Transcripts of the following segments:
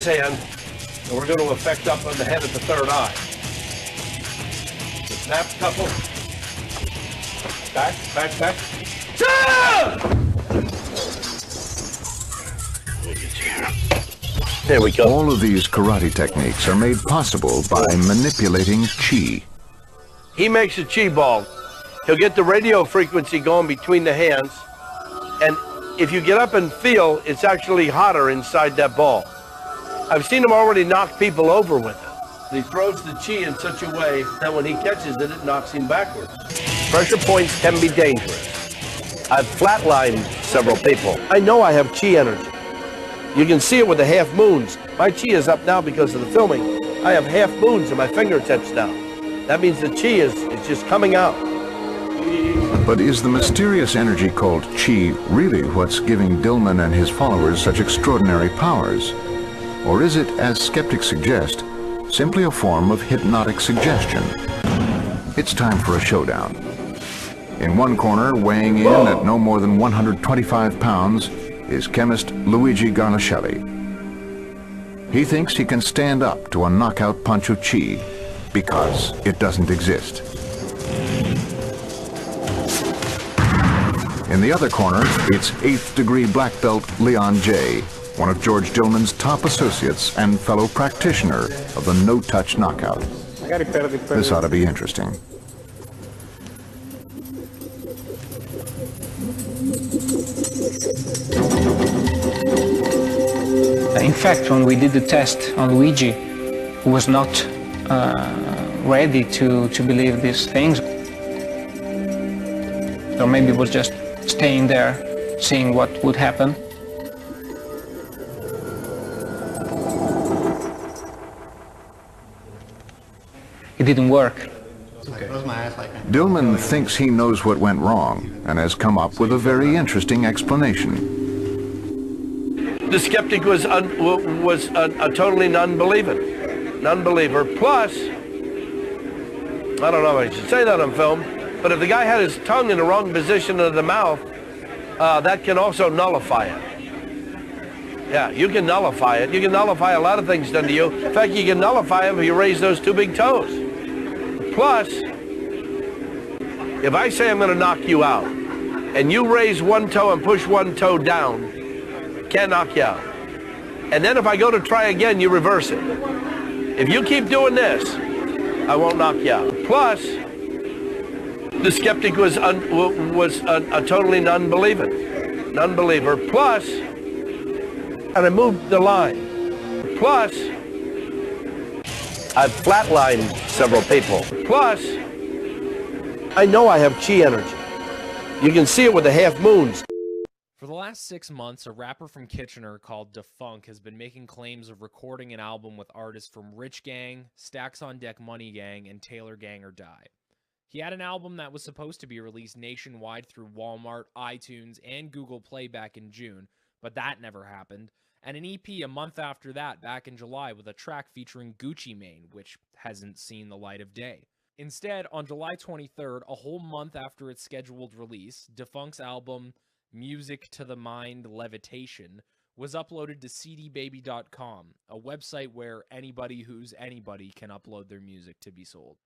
hand, and we're going to affect up on the head at the third eye. The snap couple. Back, back, back. There we go. All of these karate techniques are made possible by manipulating chi. He makes a chi ball. He'll get the radio frequency going between the hands, and if you get up and feel, it's actually hotter inside that ball. I've seen him already knock people over with it. He throws the chi in such a way that when he catches it, it knocks him backwards. Pressure points can be dangerous. I've flatlined several people. I know I have chi energy. You can see it with the half moons. My chi is up now because of the filming. I have half moons in my fingertips now. That means the chi is just coming out. But is the mysterious energy called chi really what's giving Dillman and his followers such extraordinary powers? Or is it, as skeptics suggest, simply a form of hypnotic suggestion? It's time for a showdown. In one corner, weighing in at no more than 125 pounds, is chemist Luigi Garnaschelli. He thinks he can stand up to a knockout punch of chi because it doesn't exist. In the other corner, it's 8th degree black belt Leon J., one of George Dillman's top associates and fellow practitioner of the no-touch knockout. This ought to be interesting. In fact, when we did the test on Luigi, he was not ready to believe these things. So maybe it was just staying there, seeing what would happen. It didn't work. Dillman thinks he knows what went wrong and has come up with a very interesting explanation. The skeptic was a totally non-believer. Plus, I don't know if I should say that on film, but if the guy had his tongue in the wrong position of the mouth, that can also nullify it. Yeah, you can nullify it. You can nullify a lot of things done to you. In fact, you can nullify them if you raise those two big toes. Plus, if I say I'm going to knock you out, and you raise one toe and push one toe down, can't knock you out. And then if I go to try again, you reverse it. If you keep doing this, I won't knock you out. Plus, the skeptic was a totally non-believer. Plus, and I moved the line. Plus, I've flatlined several people. Plus, I know I have chi energy. You can see it with the half moons. For the last 6 months, a rapper from Kitchener called Defunk has been making claims of recording an album with artists from Rich Gang, Stacks on Deck Money Gang, and Taylor Gang or Die. He had an album that was supposed to be released nationwide through Walmart, iTunes, and Google Play back in June, but that never happened, and an EP a month after that back in July with a track featuring Gucci Mane, which hasn't seen the light of day. Instead, on July 23rd, a whole month after its scheduled release, Defunk's album Music to the Mind Levitation was uploaded to cdbaby.com, a website where anybody who's anybody can upload their music to be sold.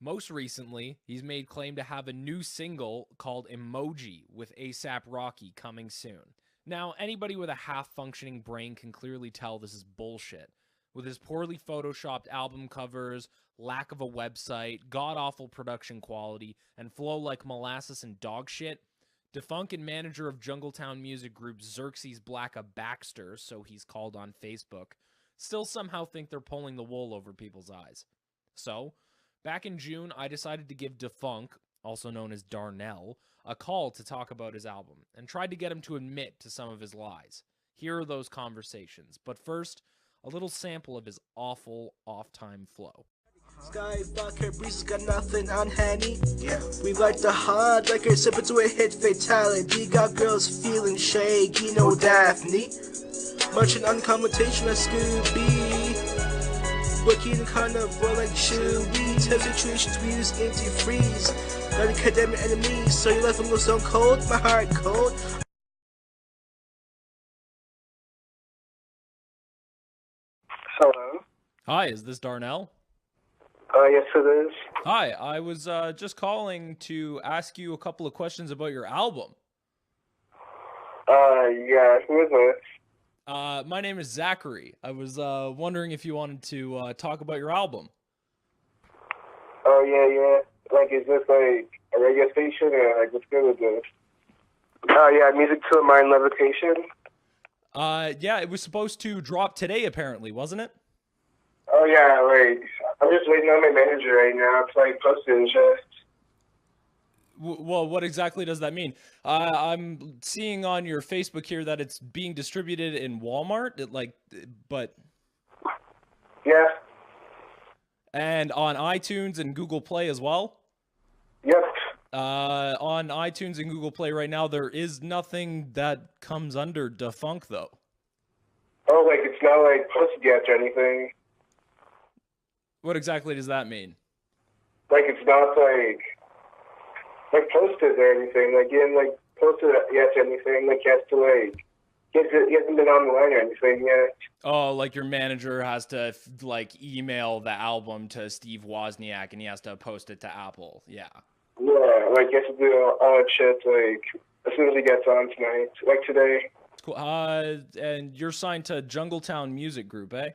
Most recently, he's made claim to have a new single called Emoji with A$AP Rocky coming soon. Now, anybody with a half-functioning brain can clearly tell this is bullshit. With his poorly photoshopped album covers, lack of a website, god-awful production quality, and flow like molasses and dog shit, Defunk and manager of Jungletown music group Xerxes Blacka Baxter, so he's called on Facebook, still somehow think they're pulling the wool over people's eyes. So, back in June, I decided to give Defunk, also known as Darnell, a call to talk about his album, and tried to get him to admit to some of his lies. Here are those conversations, but first, a little sample of his awful off-time flow. Sky vodka breeze got nothing on Henny. Yeah. We like the hard like a sip into a hit fatality. Got girls feeling shaky, no Daphne. Marching on commentation like Scooby. Working carnival like Chewy. Tell situations we use anti-freeze. Not academic enemies, so your life will go stone cold, my heart cold. Hi, is this Darnell? Yes, it is. Hi, I was just calling to ask you a couple of questions about your album. Yeah, who is this? My name is Zachary. I was wondering if you wanted to talk about your album. Oh, yeah. Like, is this, like, a radio station, or, like, what's good with this? Yeah, Music to a Mind Levitation. Yeah, it was supposed to drop today, apparently, wasn't it? Oh, yeah, like, I'm just waiting on my manager right now to, like, post it and shit. Well, what exactly does that mean? I'm seeing on your Facebook here that it's being distributed in Walmart, but... Yeah. And on iTunes and Google Play as well? Yep. On iTunes and Google Play right now, there is nothing that comes under Defunk, though. Oh, like, it's not, like, posted yet or anything. What exactly does that mean? Like, it's not, like posted or anything. Like, you didn't, like, post it yet or anything. Like, you have to, like, he hasn't been on the line or anything yet. Oh, like your manager has to, like, email the album to Steve Wozniak, and he has to post it to Apple. Yeah. Yeah, like, he has to do all that shit, like, as soon as he gets on tonight. Like, today. Cool. And you're signed to Jungletown Music Group, eh?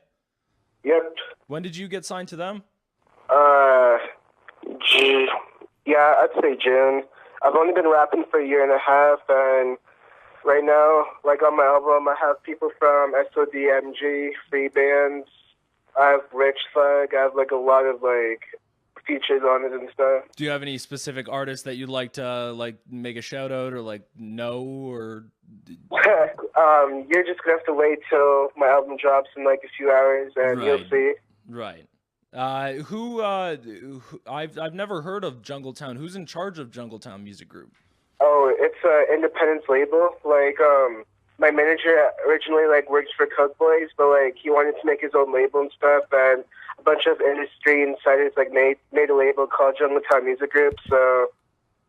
Yep. When did you get signed to them? Yeah, I'd say June. I've only been rapping for a year and a half, and right now, like, on my album, I have people from SODMG, Free Bands, I have Rich Thug, I have, like, a lot of, like, features on it and stuff. Do you have any specific artists that you'd like to, like, make a shout out or, like, know, or... You're just gonna have to wait till my album drops in, like, a few hours, and you'll see. Right. I've never heard of Jungletown. Who's in charge of Jungletown Music Group? Oh, it's an independent label. Like, my manager originally, like, worked for Coke Boys, but, like, he wanted to make his own label and stuff, and a bunch of industry insiders, like, made a label called Jungletown Music Group, so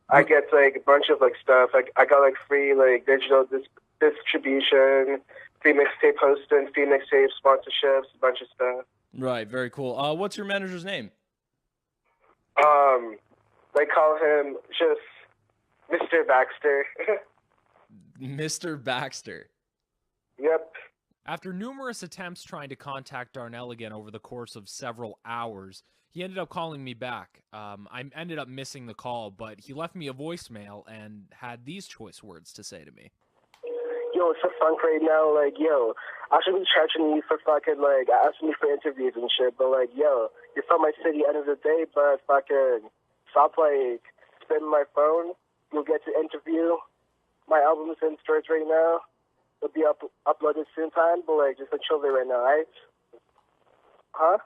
I get, like, a bunch of, like, stuff. Like, I got, like, free, like, digital distribution, free mixtape hosting, free mixtape sponsorships, a bunch of stuff. Right, very cool. What's your manager's name? They call him just Mr. Baxter. Mr. Baxter. Yep. After numerous attempts trying to contact Darnell again over the course of several hours, he ended up calling me back. I ended up missing the call, but he left me a voicemail and had these choice words to say to me. Yo, it's for funk right now. Like, yo, I should be charging you for fucking, like, asking me for interviews and shit, but, like, yo, you're from my city end of the day, but fucking stop, like, spending my phone. You'll get to interview. My album's in stores right now. It'll be uploaded soon time, but, like, just chill there right now, right? Huh?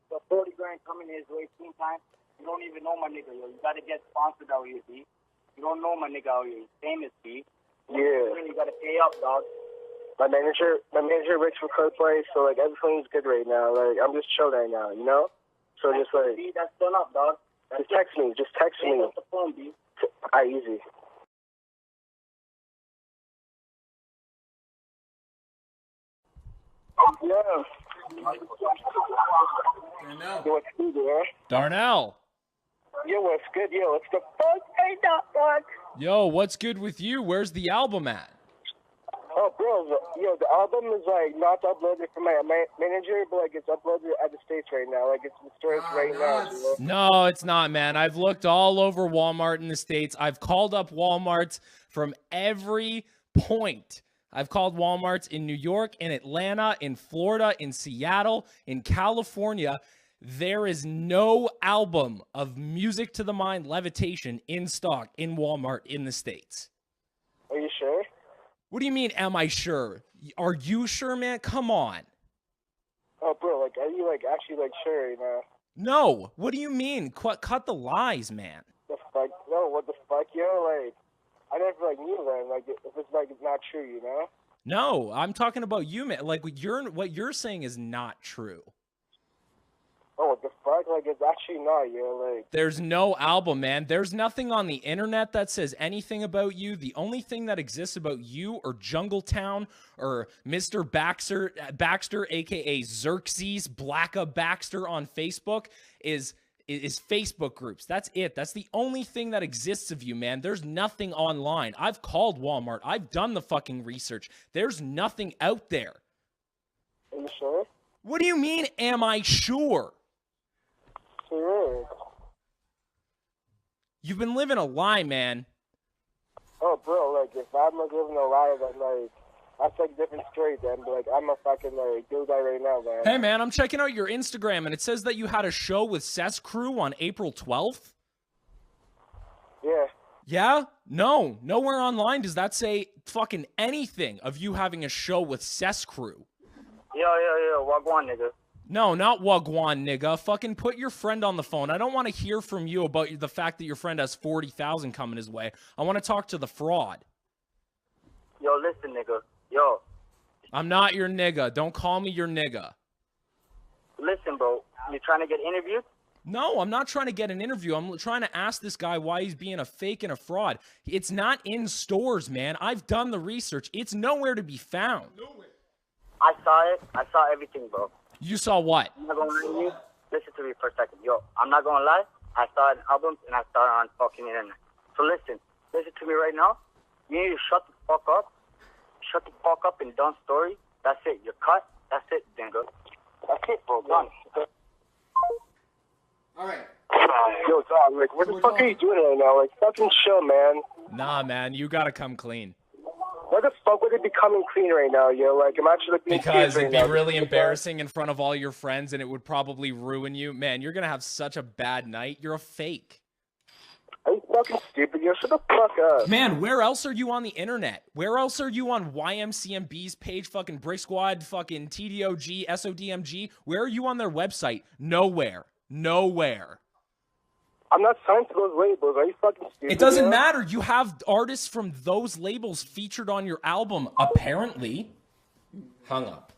So 40 grand coming his way soon time. You don't even know my nigga, yo. You gotta get sponsored out here, B. You don't know my nigga out here. He's famous, B. Yeah. You gotta pay up, dog. My manager works for Coke Boys, so, like, everything's good right now. Like, I'm just chill right now, you know? So just, like... B, that's done up, dog. Just text me. Just text me. Take off the phone, B. Easy. Yeah. Darnell. Yo, what's good, man? Darnell. Yo, what's good? Yo, what's the fuck? Hey, dog. Yo, what's good with you? Where's the album at? Oh, bro, the album is, like, not uploaded from my manager, but, like, it's uploaded at the States right now. Like, it's in stores right now. You know? No, it's not, man. I've looked all over Walmart in the States. I've called up Walmarts from every point. I've called Walmarts in New York, in Atlanta, in Florida, in Seattle, in California. There is no album of Music to the Mind Levitation in stock in Walmart in the States. Are you sure? What do you mean, am I sure? Are you sure, man? Come on. Oh, bro, like, are you, like, actually, like, sure, you know? No. What do you mean? Cut the lies, man. The fuck? No, what the fuck, yo? Like, I never, like, knew that. Like, if it's, like, it's not true, you know? No, I'm talking about you, man. Like, what you're saying is not true. Oh, what the fuck? Like, it's actually not, yo. Like, There's no album, man. There's nothing on the internet that says anything about you. The only thing that exists about you or Jungletown or Mr. Baxter, aka Xerxes Blacka Baxter on Facebook is Facebook groups. That's it. That's the only thing that exists of you, man. There's nothing online. I've called Walmart. I've done the fucking research. There's nothing out there. are you sure? What do you mean, am I sure? Sure. You've been living a lie, man. Oh, bro, like, if I'm like living a lie, then like, that's like a different story then. But like, I'm a fucking like do that right now, man. Hey, man, I'm checking out your Instagram, and it says that you had a show with Cess Crew on April 12th. Yeah. Yeah? No. Nowhere online does that say fucking anything of you having a show with Cess Crew. Yo, wagwan, nigga. No, not Wagwan, nigga. Fucking put your friend on the phone. I don't want to hear from you about the fact that your friend has 40,000 coming his way. I want to talk to the fraud. Yo, listen, nigga. Yo, I'm not your nigga. Don't call me your nigga. listen, bro. You trying to get interviewed? No, I'm not trying to get an interview. I'm trying to ask this guy why he's being a fake and a fraud. It's not in stores, man. I've done the research. It's nowhere to be found. I saw it. I saw everything, bro. You saw what? I'm not gonna lie to you. Listen to me for a second. Yo, I'm not gonna lie. I saw an album and I saw it on fucking internet. So listen to me right now. You need to shut the fuck up. Shut the fuck up and done story. That's it. You're cut. That's it, dingo. That's it, bro. Done. All right. Yo, dog, like, what the fuck are you doing right now? Like, fucking chill, man. Nah, man, you gotta come clean. What the fuck would it be coming clean right now, yo? Like, I'm actually like, being Because serious right it'd be now. really embarrassing in front of all your friends, and it would probably ruin you. Man, you're gonna have such a bad night. You're a fake. Are you fucking stupid? Yo, shut the fuck up. Man, where else are you on the internet? Where else are you on YMCMB's page, fucking Brick Squad, fucking TDOG, SODMG? Where are you on their website? Nowhere. Nowhere. I'm not signed to those labels. Are you fucking stupid? It doesn't yo? matter. You have artists from those labels featured on your album, apparently. Hung up.